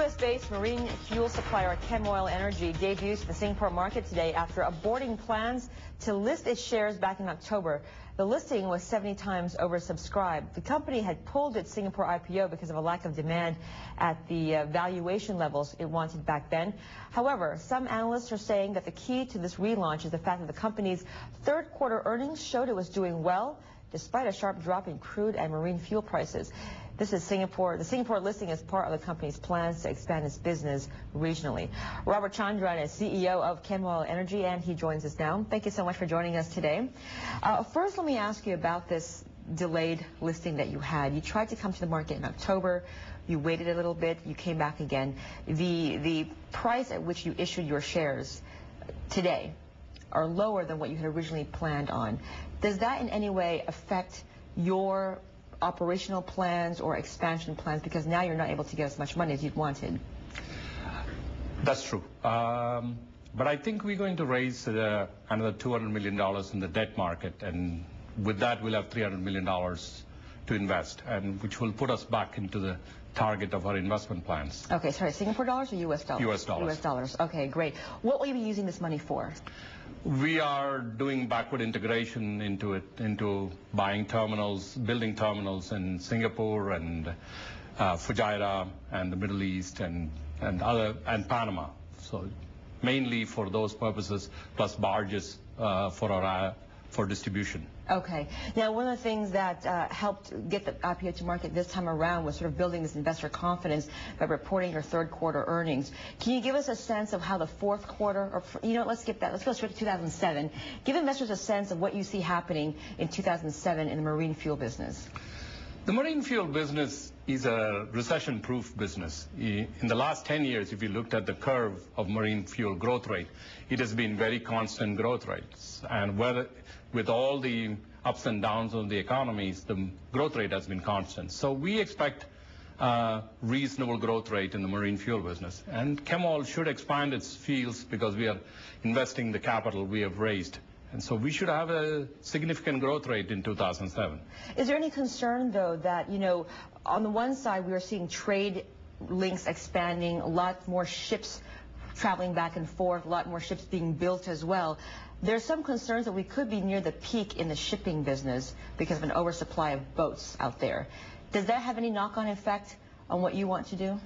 U.S.-based marine fuel supplier Chemoil Energy debuts in the Singapore market today after aborting plans to list its shares back in October. The listing was 70 times oversubscribed. The company had pulled its Singapore IPO because of a lack of demand at the valuation levels it wanted back then. However, some analysts are saying that the key to this relaunch is the fact that the company's third quarter earnings showed it was doing well, despite a sharp drop in crude and marine fuel prices. This is Singapore. The Singapore listing is part of the company's plans to expand its business regionally. Robert Chandran is CEO of Chemoil Energy, and he joins us now. Thank you so much for joining us today. First, let me ask you about this delayed listing that you had. You tried to come to the market in October. You waited a little bit. You came back again. The price at which you issued your shares today are lower than what you had originally planned on. Does that in any way affect your operational plans or expansion plans, because now you're not able to get as much money as you'd wanted? That's true. But I think we're going to raise another $200 million in the debt market, and with that we'll have $300 million to invest, and which will put us back into the target of our investment plans. Okay, sorry, Singapore dollars or U.S. dollars? U.S. dollars. U.S. dollars. Okay, great. What will you be using this money for? We are doing backward integration into buying terminals, building terminals in Singapore and Fujairah and the Middle East and Panama. So mainly for those purposes, plus barges for distribution. Okay. Now, one of the things that helped get the IPO to market this time around was sort of building this investor confidence by reporting your third quarter earnings. Can you give us a sense of how the fourth quarter, or, you know, let's skip that. Let's go straight to 2007. Give investors a sense of what you see happening in 2007 in the marine fuel business. The marine fuel business is a recession-proof business. In the last 10 years, if you looked at the curve of marine fuel growth rate, it has been very constant growth rates. And with all the ups and downs of the economies, the growth rate has been constant. So we expect a reasonable growth rate in the marine fuel business. And Chemoil should expand its fields because we are investing the capital we have raised. And so we should have a significant growth rate in 2007. Is there any concern, though, that, you know, on the one side we are seeing trade links expanding, a lot more ships traveling back and forth, a lot more ships being built as well. There's some concerns that we could be near the peak in the shipping business because of an oversupply of boats out there. Does that have any knock-on effect on what you want to do?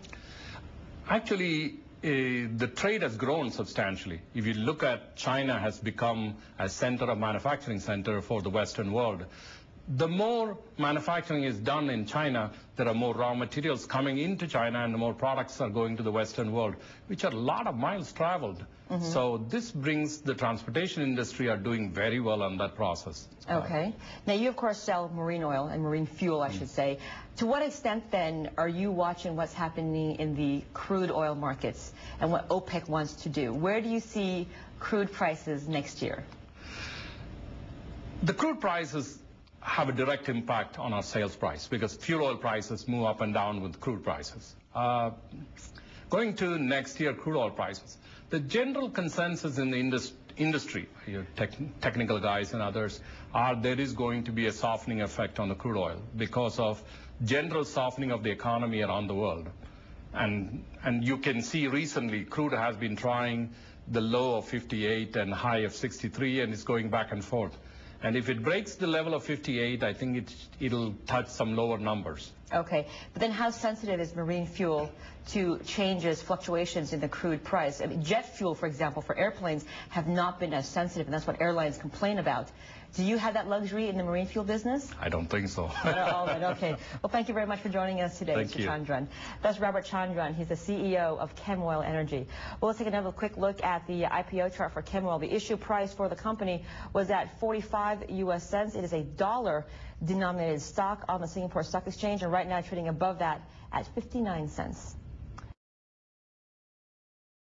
Actually, the trade has grown substantially. If you look at China has become a center of manufacturing center for the Western world. The more manufacturing is done in China, there are more raw materials coming into China and the more products are going to the Western world, which are a lot of miles traveled. So this brings the transportation industry are doing very well on that process. Okay. Now you of course sell marine oil and marine fuel, I should say. To what extent then are you watching what's happening in the crude oil markets and what OPEC wants to do? Where do you see crude prices next year? The crude prices have a direct impact on our sales price because fuel oil prices move up and down with crude prices. Going to next year, crude oil prices. The general consensus in the industry, your technical guys and others, there is going to be a softening effect on the crude oil because of general softening of the economy around the world. And you can see recently crude has been trying the low of 58 and high of 63, and it's going back and forth. And if it breaks the level of 58, I think it'll touch some lower numbers. Okay, but then how sensitive is marine fuel to changes, fluctuations in the crude price? I mean, jet fuel, for example, for airplanes have not been as sensitive, and that's what airlines complain about. Do you have that luxury in the marine fuel business? I don't think so. Not at all, then. Okay. Well, thank you very much for joining us today, Thank Mr. you. Chandran. That's Robert Chandran. He's the CEO of Chemoil Energy. Well, let's take another quick look at the IPO chart for Chemoil. The issue price for the company was at 45 U.S. cents. It is a dollar-denominated stock on the Singapore Stock Exchange, and right now trading above that at 59 cents.